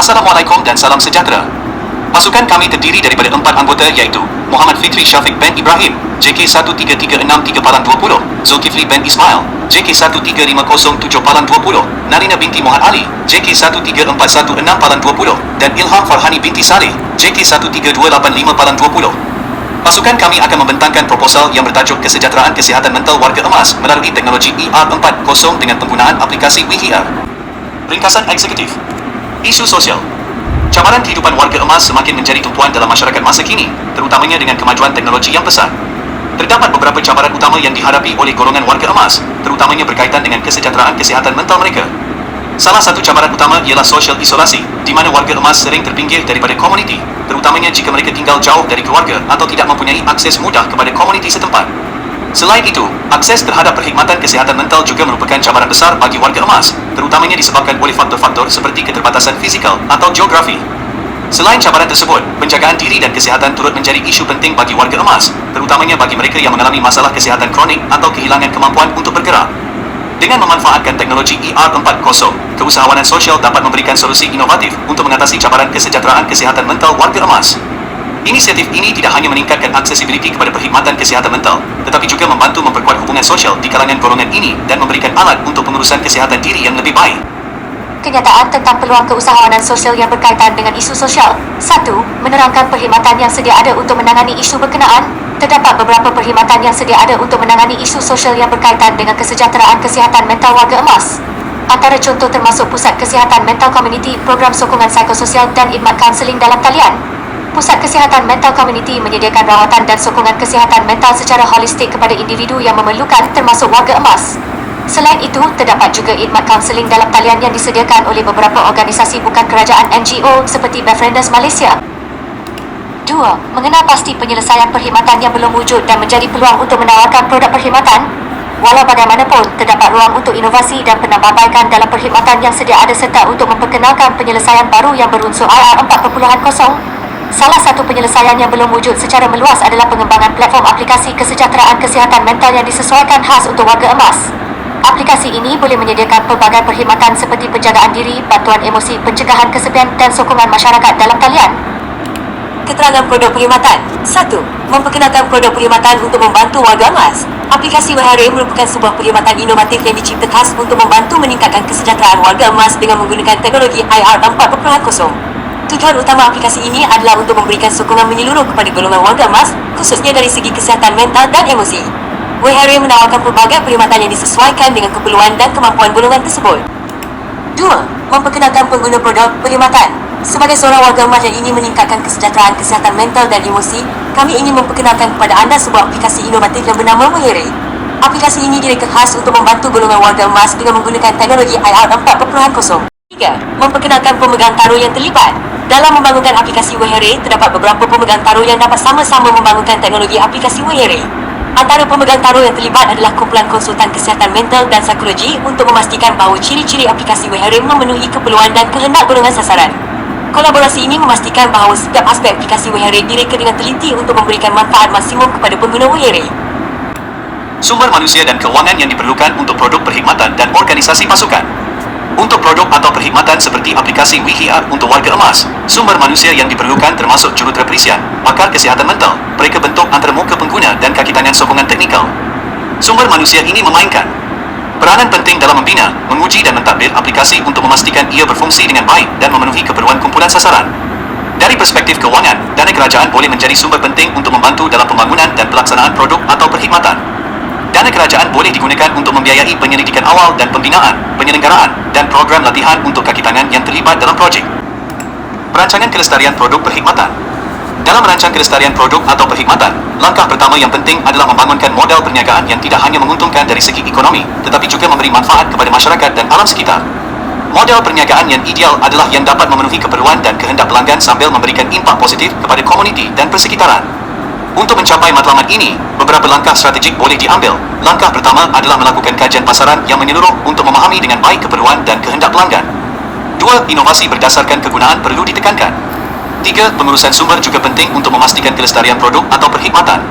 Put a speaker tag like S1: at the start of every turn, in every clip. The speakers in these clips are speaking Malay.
S1: Assalamualaikum dan salam sejahtera. Pasukan kami terdiri daripada 4 anggota iaitu Muhammad Fitri Syafiq bin Ibrahim, JK13360-20, Zulkifli bin Ismail, JK13507-20, Narina binti Muhammad Ali, JK13416-20, dan Ilham Farhani binti Saleh, JK13285-20. Pasukan kami akan membentangkan proposal yang bertajuk Kesejahteraan Kesihatan Mental Warga Emas melalui teknologi ER40 dengan penggunaan aplikasi WeHear. Ringkasan eksekutif. Isu sosial. Cabaran kehidupan warga emas semakin menjadi tumpuan dalam masyarakat masa kini, terutamanya dengan kemajuan teknologi yang pesat. Terdapat beberapa cabaran utama yang dihadapi oleh golongan warga emas, terutamanya berkaitan dengan kesejahteraan kesihatan mental mereka. Salah satu cabaran utama ialah social isolasi, di mana warga emas sering terpinggir daripada komuniti, terutamanya jika mereka tinggal jauh dari keluarga atau tidak mempunyai akses mudah kepada komuniti setempat. Selain itu, akses terhadap perkhidmatan kesihatan mental juga merupakan cabaran besar bagi warga emas, terutamanya disebabkan oleh faktor-faktor seperti keterbatasan fizikal atau geografi. Selain cabaran tersebut, penjagaan diri dan kesihatan turut menjadi isu penting bagi warga emas, terutamanya bagi mereka yang mengalami masalah kesihatan kronik atau kehilangan kemampuan untuk bergerak. Dengan memanfaatkan teknologi ER40, keusahawanan sosial dapat memberikan solusi inovatif untuk mengatasi cabaran kesejahteraan kesihatan mental warga emas. Inisiatif ini tidak hanya meningkatkan aksesibiliti kepada perkhidmatan kesihatan mental, tetapi juga membantu memperkuat hubungan sosial di kalangan golongan ini dan memberikan alat untuk pengurusan kesihatan diri yang lebih baik.
S2: Kenyataan tentang peluang keusahawanan sosial yang berkaitan dengan isu sosial. 1. Menerangkan perkhidmatan yang sedia ada untuk menangani isu berkenaan. Terdapat beberapa perkhidmatan yang sedia ada untuk menangani isu sosial yang berkaitan dengan kesejahteraan kesihatan mental warga emas. Antara contoh termasuk Pusat Kesihatan Mental Komuniti, Program Sokongan Psikososial dan khidmat kaunseling dalam talian. Pusat Kesihatan Mental Komuniti menyediakan rawatan dan sokongan kesihatan mental secara holistik kepada individu yang memerlukan, termasuk warga emas. Selain itu, terdapat juga khidmat kaunseling dalam talian yang disediakan oleh beberapa organisasi bukan kerajaan NGO seperti Befrienders Malaysia. 2. Mengenal pasti penyelesaian perkhidmatan yang belum wujud dan menjadi peluang untuk menawarkan produk perkhidmatan. Walau bagaimanapun, terdapat ruang untuk inovasi dan penambahbaikan dalam perkhidmatan yang sedia ada serta untuk memperkenalkan penyelesaian baru yang berunsur IR 4.0. Salah satu penyelesaian yang belum wujud secara meluas adalah pengembangan platform aplikasi kesejahteraan kesihatan mental yang disesuaikan khas untuk warga emas. Aplikasi ini boleh menyediakan pelbagai perkhidmatan seperti penjagaan diri, bantuan emosi, pencegahan kesepian dan sokongan masyarakat dalam talian. Keterangan produk perkhidmatan. 1. Memperkenalkan produk perkhidmatan untuk membantu warga emas. Aplikasi WeHear merupakan sebuah perkhidmatan inovatif yang dicipta khas untuk membantu meningkatkan kesejahteraan warga emas dengan menggunakan teknologi IR 4.0. Tujuan utama aplikasi ini adalah untuk memberikan sokongan menyeluruh kepada golongan warga emas, khususnya dari segi kesihatan mental dan emosi. WeHear menawarkan pelbagai perkhidmatan yang disesuaikan dengan keperluan dan kemampuan golongan tersebut. 2. Memperkenalkan pengguna produk perkhidmatan. Sebagai seorang warga emas yang ingin meningkatkan kesejahteraan kesihatan mental dan emosi, kami ingin memperkenalkan kepada anda sebuah aplikasi inovatif yang bernama WeHear. Aplikasi ini direka khas untuk membantu golongan warga emas dengan menggunakan teknologi IR 4.0. 3. Memperkenalkan pemegang taruh yang terlibat. Dalam membangunkan aplikasi WeHear, terdapat beberapa pemegang taruh yang dapat sama-sama membangunkan teknologi aplikasi WeHear. Antara pemegang taruh yang terlibat adalah kumpulan konsultan kesihatan mental dan psikologi untuk memastikan bahawa ciri-ciri aplikasi WeHear memenuhi keperluan dan kehendak golongan sasaran. Kolaborasi ini memastikan bahawa setiap aspek aplikasi WeHear direka dengan teliti untuk memberikan manfaat maksimum kepada pengguna WeHear.
S1: Sumber manusia dan kewangan yang diperlukan untuk produk perkhidmatan dan organisasi pasukan. Untuk produk atau perkhidmatan seperti aplikasi WeHear untuk warga emas, sumber manusia yang diperlukan termasuk juruterapisian, pakar kesihatan mental, mereka bentuk antarmuka pengguna dan kaki tangan sokongan teknikal. Sumber manusia ini memainkan peranan penting dalam membina, menguji dan mentadbir aplikasi untuk memastikan ia berfungsi dengan baik dan memenuhi keperluan kumpulan sasaran. Dari perspektif kewangan, dana kerajaan boleh menjadi sumber penting untuk membantu dalam pembangunan dan pelaksanaan produk atau perkhidmatan. Dana kerajaan boleh digunakan untuk membiayai penyelidikan awal dan pembinaan, penyelenggaraan, dan program latihan untuk kaki tangan yang terlibat dalam projek. Perancangan kelestarian produk perkhidmatan. Dalam merancang kelestarian produk atau perkhidmatan, langkah pertama yang penting adalah membangunkan model perniagaan yang tidak hanya menguntungkan dari segi ekonomi, tetapi juga memberi manfaat kepada masyarakat dan alam sekitar. Model perniagaan yang ideal adalah yang dapat memenuhi keperluan dan kehendak pelanggan sambil memberikan impak positif kepada komuniti dan persekitaran. Untuk mencapai matlamat ini, beberapa langkah strategik boleh diambil. Langkah pertama adalah melakukan kajian pasaran yang menyeluruh untuk memahami dengan baik keperluan dan kehendak pelanggan. 2. Inovasi berdasarkan kegunaan perlu ditekankan. 3. Pengurusan sumber juga penting untuk memastikan kelestarian produk atau perkhidmatan.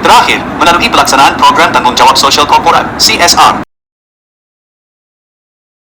S1: Terakhir, melalui pelaksanaan program tanggungjawab sosial korporat (CSR).